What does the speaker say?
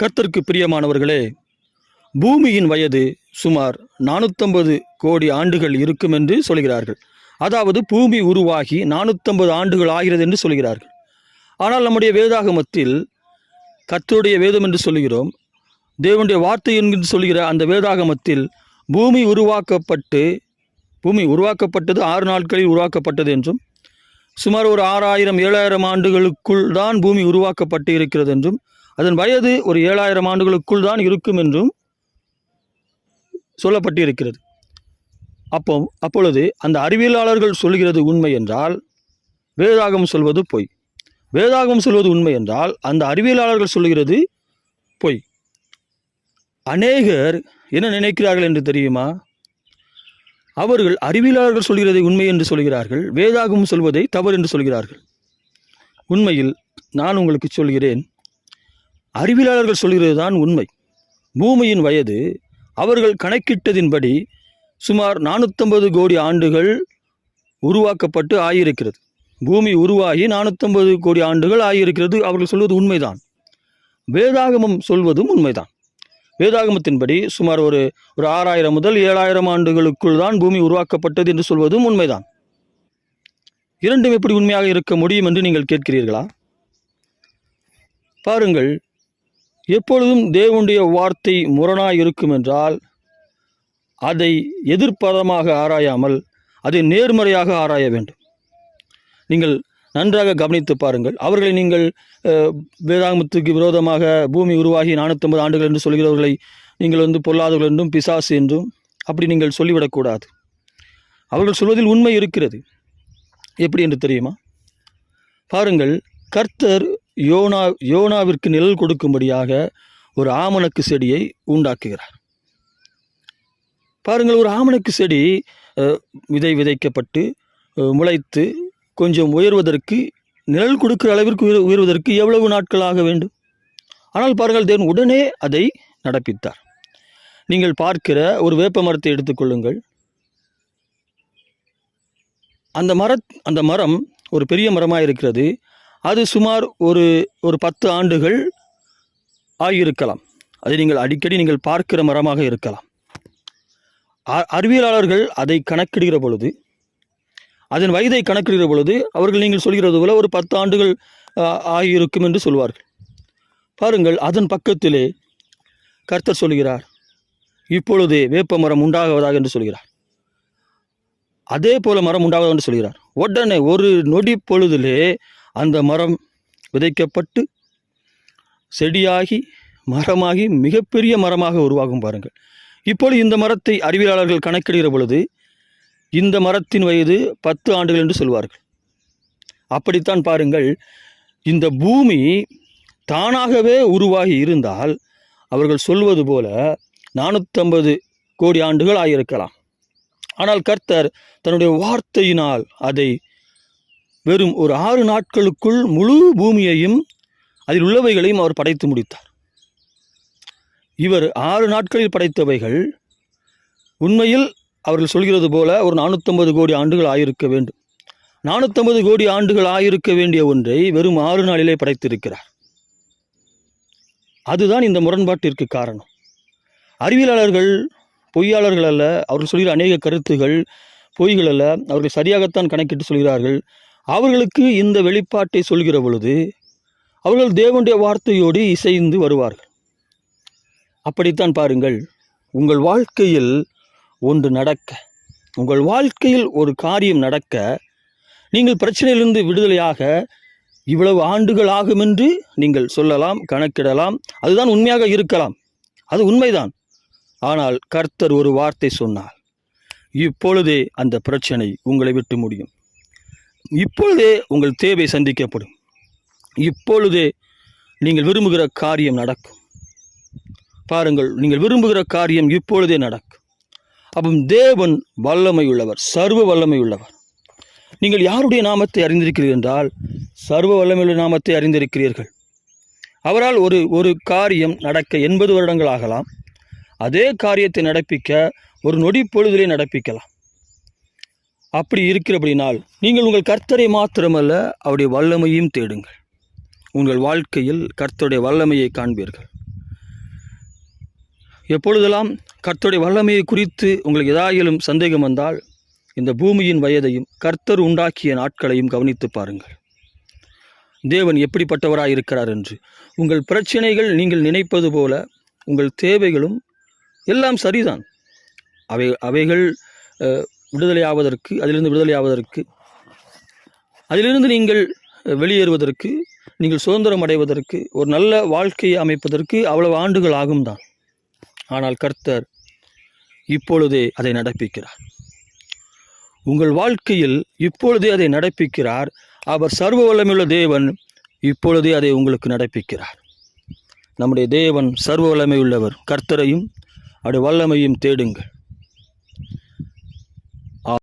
கர்த்தருக்கு பிரியமானவர்களே, பூமியின் வயது சுமார் 450 கோடி ஆண்டுகள் இருக்கும் என்று சொல்கிறார்கள். அதாவது பூமி உருவாகி 450 ஆண்டுகள் ஆகிறது என்று சொல்கிறார்கள். ஆனால் நம்முடைய வேதாகமத்தில், கர்த்தருடைய வேதம் என்று சொல்கிறோம், தேவனுடைய வார்த்தை என்று சொல்கிற அந்த வேதாகமத்தில் பூமி உருவாக்கப்பட்டது 6 நாட்களில் உருவாக்கப்பட்டது என்றும், சுமார் ஒரு 6000-7000 ஆண்டுகளுக்குள் தான் பூமி உருவாக்கப்பட்டு இருக்கிறது என்றும், அதன் வயது ஒரு 7000 ஆண்டுகளுக்குள் தான் இருக்கும் என்றும் சொல்லப்பட்டு இருக்கிறது. அப்பொழுது அந்த அறிவியலாளர்கள் சொல்கிறது உண்மை என்றால் வேதாகம் சொல்வது பொய். வேதாகம் சொல்வது உண்மை என்றால் அந்த அறிவியலாளர்கள் சொல்கிறது பொய். அநேகர் என்ன நினைக்கிறார்கள் என்று தெரியுமா? அவர்கள் அறிவியலாளர்கள் சொல்கிறதை உண்மை என்று சொல்கிறார்கள், வேதாகம் சொல்வதை தவறு என்று சொல்கிறார்கள். உண்மையில் நான் உங்களுக்கு சொல்கிறேன், அறிவியலாளர்கள் சொல்கிறது தான் உண்மை. பூமியின் வயது அவர்கள் கணக்கிட்டதின்படி சுமார் 450 கோடி ஆண்டுகள் உருவாக்கப்பட்டு ஆகியிருக்கிறது. பூமி உருவாகி 450 கோடி ஆண்டுகள் ஆகியிருக்கிறது. அவர்கள் சொல்வது உண்மைதான். வேதாகமம் சொல்வதும் உண்மைதான். வேதாகமத்தின்படி சுமார் ஒரு 6000 முதல் 7000 ஆண்டுகளுக்குள் தான் பூமி உருவாக்கப்பட்டது என்று சொல்வதும் உண்மைதான். இரண்டும் எப்படி உண்மையாக இருக்க முடியும் என்று நீங்கள் கேட்கிறீர்களா? பாருங்கள், எப்பொழுதும் தேவனுடைய வார்த்தை முரணாய் இருக்கும் என்றால் அதை எதிர்ப்பதமாக ஆராயாமல் அதை நேர்மறையாக ஆராய வேண்டும். நீங்கள் நன்றாக கவனித்து பாருங்கள். அவர்களை நீங்கள் வேதாகமத்துக்கு விரோதமாக பூமி உருவாகி 450 ஆண்டுகள் என்று சொல்கிறவர்களை நீங்கள் பொல்லாதவர்கள் என்றும் பிசாசு என்றும் அப்படி நீங்கள் சொல்லிவிடக்கூடாது. அவர்கள் சொல்வதில் உண்மை இருக்கிறது. எப்படி என்று தெரியுமா? பாருங்கள், கர்த்தர் யோனாவிற்கு நிழல் கொடுக்கும்படியாக ஒரு ஆமணக்கு செடியை உண்டாக்குகிறார். பாருங்கள், ஒரு ஆமணக்கு செடி விதை விதைக்கப்பட்டு முளைத்து கொஞ்சம் உயர்வதற்கு, நிழல் கொடுக்கிற அளவிற்கு உயர்வதற்கு எவ்வளவு நாட்கள் ஆக வேண்டும்? ஆனால் பாருங்கள், தேவன் உடனே அதை நடப்பித்தார். நீங்கள் பார்க்கிற ஒரு வேப்ப மரத்தை எடுத்துக்கொள்ளுங்கள். அந்த மரம் ஒரு பெரிய மரமாக இருக்கிறது. அது சுமார் ஒரு 10 ஆண்டுகள் ஆகியிருக்கலாம். அதை நீங்கள் அடிக்கடி நீங்கள் பார்க்கிற மரமாக இருக்கலாம். அறிவியலாளர்கள் அதை கணக்கிடுகிற பொழுது, அதன் வயதை கணக்கிடுகிற பொழுது அவர்கள் நீங்கள் சொல்கிறது போல ஒரு 10 ஆண்டுகள் ஆகியிருக்கும் என்று சொல்வார்கள். பாருங்கள், அதன் பக்கத்திலே கர்த்தர் சொல்கிறார், இப்பொழுதே வேப்ப மரம் உண்டாகுவதாக என்று சொல்கிறார். அதே போல மரம் உண்டாவதாக என்று சொல்கிறார். உடனே ஒரு நொடி பொழுதிலே அந்த மரம் விதைக்கப்பட்டு செடியாகி மரமாகி மிகப்பெரிய மரமாக உருவாகும். பாருங்கள், இப்பொழுது இந்த மரத்தை அறிவியலாளர்கள் கணக்கிடுகிற பொழுது இந்த மரத்தின் வயது 10 ஆண்டுகள் என்று சொல்வார்கள். அப்படித்தான் பாருங்கள், இந்த பூமி தானாகவே உருவாகி இருந்தால் அவர்கள் சொல்வது போல 450 கோடி ஆண்டுகள் ஆகியிருக்கலாம். ஆனால் கர்த்தர் தன்னுடைய வார்த்தையினால் அதை வெறும் ஒரு 6 நாட்களுக்குள் முழு பூமியையும் அதில் உள்ளவைகளையும் அவர் படைத்து முடித்தார். இவர் 6 நாட்களில் படைத்தவைகள் உண்மையில் அவர்கள் சொல்கிறது போல ஒரு 450 கோடி ஆண்டுகள் ஆயிருக்க வேண்டும். 450 கோடி ஆண்டுகள் ஆயிருக்க வேண்டிய ஒன்றை வெறும் 6 நாளிலே படைத்திருக்கிறார். அதுதான் இந்த முரண்பாட்டிற்கு காரணம். அறிவியலாளர்கள் பொய்யாளர்கள் அல்ல. அவர்கள் சொல்கிற அநேக கருத்துகள் பொய்கள் அல்ல. அவர்கள் சரியாகத்தான் கணக்கிட்டு சொல்கிறார்கள். அவர்களுக்கு இந்த வெளிப்பாட்டை சொல்கிற பொழுது அவர்கள் தேவனுடைய வார்த்தையோடு இசைந்து வருவார்கள். அப்படித்தான் பாருங்கள், உங்கள் வாழ்க்கையில் ஒன்று நடக்க, உங்கள் வாழ்க்கையில் ஒரு காரியம் நடக்க, நீங்கள் பிரச்சனையிலிருந்து விடுதலையாக இவ்வளவு ஆண்டுகள் ஆகும் என்று நீங்கள் சொல்லலாம், கணக்கிடலாம். அதுதான் உண்மையாக இருக்கலாம், அது உண்மைதான். ஆனால் கர்த்தர் ஒரு வார்த்தை சொன்னார், இப்பொழுதே அந்த பிரச்சனை உங்களை விட்டு முடியும். இப்பொழுதே உங்கள் தேவை சந்திக்கப்படும். இப்பொழுதே நீங்கள் விரும்புகிற காரியம் நடக்கும். பாருங்கள், நீங்கள் விரும்புகிற காரியம் இப்பொழுதே நடக்கும். அப்போ தேவன் வல்லமை உள்ளவர், சர்வ வல்லமை உள்ளவர். நீங்கள் யாருடைய நாமத்தை அறிந்திருக்கிறீர்கள் என்றால் சர்வ வல்லமையுள்ள நாமத்தை அறிந்திருக்கிறீர்கள். அவரால் ஒரு காரியம் நடக்க 80 வருடங்கள் ஆகலாம். அதே காரியத்தை நடப்பிக்க ஒரு நொடி பொழுதிலே நடப்பிக்கலாம். அப்படி இருக்கிறபடினால் நீங்கள் உங்கள் கர்த்தரை மாத்திரமல்ல, அவருடைய வல்லமையும் தேடுங்கள். உங்கள் வாழ்க்கையில் கர்த்தருடைய வல்லமையை காண்பீர்கள். எப்பொழுதெல்லாம் கர்த்தருடைய வல்லமையை குறித்து உங்களுக்கு ஏதாயிலும் சந்தேகம் வந்தால் இந்த பூமியின் வயதையும் கர்த்தர் உண்டாக்கிய நாட்களையும் கவனித்து பாருங்கள். தேவன் எப்படிப்பட்டவராய் இருக்கிறார் என்று. உங்கள் பிரச்சனைகள் நீங்கள் நினைப்பது போல உங்கள் தேவைகளும் எல்லாம் சரிதான். அவைகள் விடுதலையாவதற்கு, அதிலிருந்து நீங்கள் வெளியேறுவதற்கு, நீங்கள் சுதந்திரம் அடைவதற்கு, ஒரு நல்ல வாழ்க்கையை அமைப்பதற்கு அவ்வளவு ஆண்டுகள் ஆகும் தான். ஆனால் கர்த்தர் இப்பொழுதே அதை நடப்பிக்கிறார். உங்கள் வாழ்க்கையில் இப்பொழுதே அதை நடப்பிக்கிறார். அவர் சர்வ வல்லமையுள்ள தேவன். இப்பொழுதே அதை உங்களுக்கு நடப்பிக்கிறார். நம்முடைய தேவன் சர்வ வல்லமையுள்ளவர். கர்த்தரையும் அவருடைய வல்லமையும் தேடுங்கள்.